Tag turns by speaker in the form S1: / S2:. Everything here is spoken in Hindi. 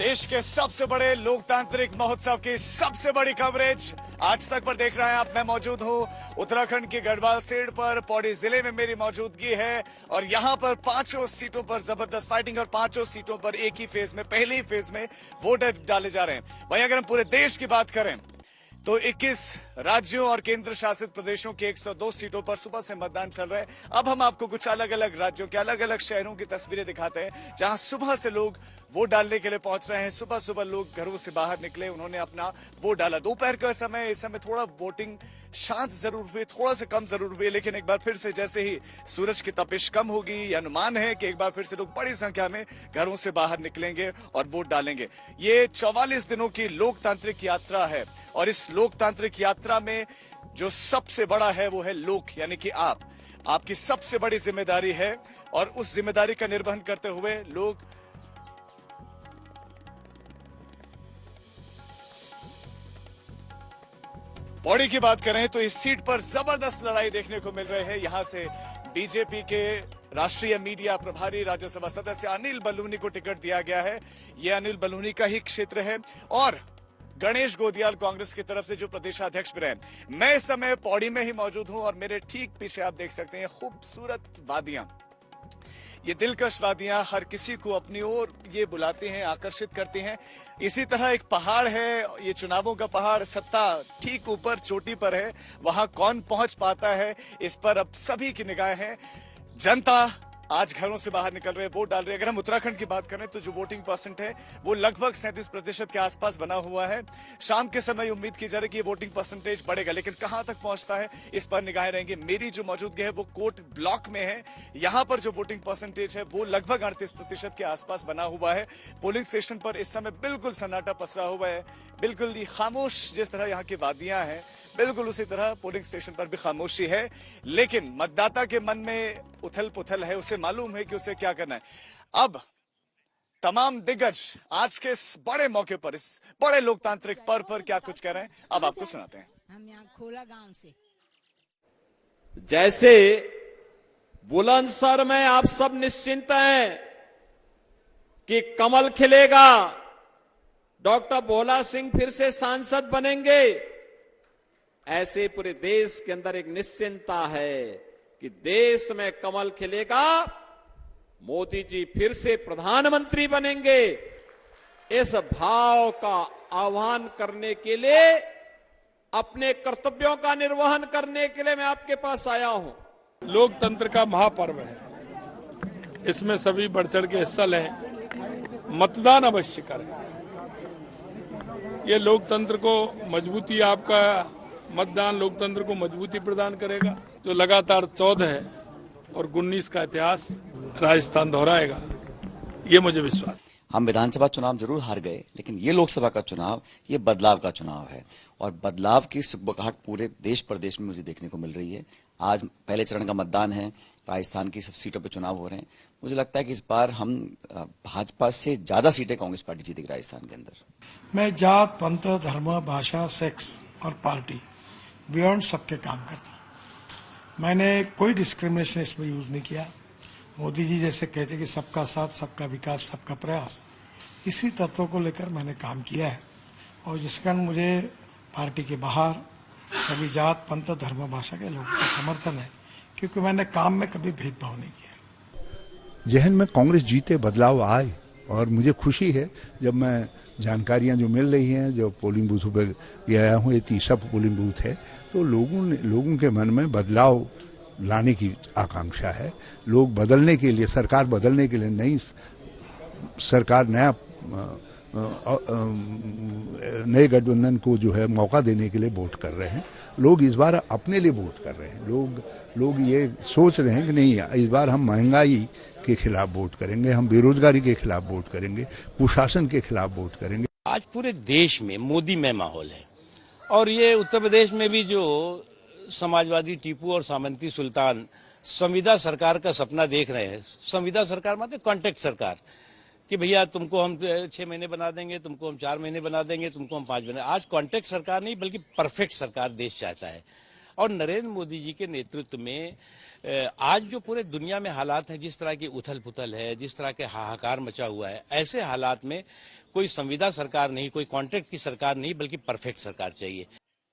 S1: देश के सबसे बड़े लोकतांत्रिक महोत्सव की सबसे बड़ी कवरेज आज तक पर देख रहे हैं आप। मैं मौजूद हूं उत्तराखंड की गढ़वाल सीट पर, पौड़ी जिले में मेरी मौजूदगी है और यहां पर 5 सीटों पर जबरदस्त फाइटिंग और 5 सीटों पर एक ही फेज में, पहले ही फेज में वोट डाले जा रहे हैं। वहीं अगर हम पूरे देश की बात करें तो 21 राज्यों और केंद्र शासित प्रदेशों की 102 सीटों पर सुबह से मतदान चल रहा है। अब हम आपको कुछ अलग अलग राज्यों के अलग अलग शहरों की तस्वीरें दिखाते हैं जहां सुबह से लोग वोट डालने के लिए पहुंच रहे हैं। सुबह सुबह लोग घरों से बाहर निकले, उन्होंने अपना वोट डाला। दोपहर का समय, इस समय थोड़ा वोटिंग शांत जरूर हुई, थोड़ा सा कम जरूर हुई, लेकिन एक बार फिर से जैसे ही सूरज की तपिश कम होगी, यह अनुमान है कि एक बार फिर से लोग बड़ी संख्या में घरों से बाहर निकलेंगे और वोट डालेंगे। ये 44 दिनों की लोकतांत्रिक यात्रा है और इस लोकतांत्रिक यात्रा में जो सबसे बड़ा है वो है लोक, यानी कि आपकी सबसे बड़ी जिम्मेदारी है और उस जिम्मेदारी का निर्वहन करते हुए लोग पौड़ी की बात करें तो इस सीट पर जबरदस्त लड़ाई देखने को मिल रही है। यहां से बीजेपी के राष्ट्रीय मीडिया प्रभारी राज्यसभा सदस्य अनिल बलूनी को टिकट दिया गया है। यह अनिल बलूनी का ही क्षेत्र है और गणेश गोदियाल कांग्रेस की तरफ से जो प्रदेशाध्यक्ष भी रहे। मैं इस समय पौड़ी में ही मौजूद हूं और मेरे ठीक पीछे आप देख सकते हैं खूबसूरत वादियां। ये दिलकश वादियां हर किसी को अपनी ओर ये बुलाते हैं, आकर्षित करते हैं। इसी तरह एक पहाड़ है, ये चुनावों का पहाड़, सत्ता ठीक ऊपर चोटी पर है। वहां कौन पहुंच पाता है इस पर अब सभी की निगाह है। जनता आज घरों से बाहर निकल रहे, वोट डाल रहे। अगर हम उत्तराखंड की बात करें तो जो वोटिंग परसेंट है वो लगभग 37% के आसपास बना हुआ है। शाम के समय उम्मीद की जा रही है कि ये वोटिंग परसेंटेज बढ़ेगा, लेकिन कहां तक पहुंचता है इस पर निगाहें रहेंगी। मेरी जो मौजूदगी है वो कोट ब्लॉक में है। यहां पर जो वोटिंग परसेंटेज है वो लगभग 38% के आसपास बना हुआ है। पोलिंग स्टेशन पर इस समय बिल्कुल सन्नाटा पसरा हुआ है, बिल्कुल ही खामोश। जिस तरह यहाँ की वादियां हैं बिल्कुल उसी तरह पोलिंग स्टेशन पर भी खामोशी है, लेकिन मतदाता के मन में उथल पुथल है। उसे मालूम है कि उसे क्या करना है। अब तमाम दिग्गज आज के इस बड़े मौके पर, इस बड़े लोकतांत्रिक पर्व पर क्या कुछ कह रहे हैं, अब आपको सुनाते हैं।
S2: हम यहाँ खोला गांव से
S3: जैसे बुलंदशहर में आप सब निश्चिंत हैं कि कमल खिलेगा, डॉक्टर भोला सिंह फिर से सांसद बनेंगे, ऐसे पूरे देश के अंदर एक निश्चिंतता है कि देश में कमल खिलेगा, मोदी जी फिर से प्रधानमंत्री बनेंगे। इस भाव का आह्वान करने के लिए, अपने कर्तव्यों का निर्वहन करने के लिए मैं आपके पास आया हूं।
S4: लोकतंत्र का महापर्व है, इसमें सभी बढ़ चढ़ के हिस्सा लें, मतदान अवश्य करें। ये लोकतंत्र को मजबूती, आपका मतदान लोकतंत्र को मजबूती प्रदान करेगा। जो लगातार 14 है और 19 का इतिहास राजस्थान दोहराएगा, ये मुझे विश्वास।
S5: हम विधानसभा चुनाव जरूर हार गए, लेकिन ये लोकसभा का चुनाव, ये बदलाव का चुनाव है और बदलाव की सुगबुगाहट पूरे देश प्रदेश में मुझे देखने को मिल रही है। आज पहले चरण का मतदान है, राजस्थान की सब सीटों पर चुनाव हो रहे हैं। मुझे लगता है कि इस बार हम भाजपा से ज्यादा सीटें कांग्रेस पार्टी जीतेगी राजस्थान के अंदर।
S6: मैं जात, पंथ, धर्म, भाषा, सेक्स और पार्टी बियॉन्ड सबके काम करता हूं। मैंने कोई डिस्क्रिमिनेशन इसमें यूज नहीं किया। मोदी जी जैसे कहते कि सबका साथ, सबका विकास, सबका प्रयास, इसी तत्व को लेकर मैंने काम किया है और जिस कारण मुझे पार्टी के बाहर सभी जात, पंथ, धर्म, भाषा के लोगों का समर्थन है, क्योंकि मैंने काम में कभी भेदभाव नहीं किया।
S7: जहन में कांग्रेस जीते, बदलाव आए और मुझे खुशी है जब मैं जानकारियां जो मिल रही हैं, जो पोलिंग बूथों पर गया हूं, ये 30 पोलिंग बूथ है, तो लोगों के मन में बदलाव लाने की आकांक्षा है। लोग बदलने के लिए, सरकार बदलने के लिए, नई सरकार, नए गठबंधन को जो है मौका देने के लिए वोट कर रहे हैं। लोग इस बार अपने लिए वोट कर रहे हैं। लोग ये सोच रहे हैं कि नहीं, इस बार हम महंगाई के खिलाफ वोट करेंगे, हम बेरोजगारी के खिलाफ वोट करेंगे, कुशासन के खिलाफ वोट करेंगे।
S8: आज पूरे देश में मोदी में माहौल है और ये उत्तर प्रदेश में भी जो समाजवादी टीपू और सामंती सुल्तान संविदा सरकार का सपना देख रहे हैं। संविदा सरकार मतलब कॉन्ट्रैक्ट सरकार, कि भैया तुमको हम 6 महीने बना देंगे, तुमको हम 4 महीने बना देंगे, तुमको हम 5 महीने। आज कॉन्ट्रैक्ट सरकार नहीं बल्कि परफेक्ट सरकार देश चाहता है। और नरेंद्र मोदी जी के नेतृत्व में आज जो पूरे दुनिया में हालात हैं, जिस तरह की उथल पुथल है, जिस तरह के हाहाकार मचा हुआ है, ऐसे हालात में कोई संविदा सरकार नहीं, कोई कॉन्ट्रैक्ट की सरकार नहीं, बल्कि परफेक्ट सरकार चाहिए।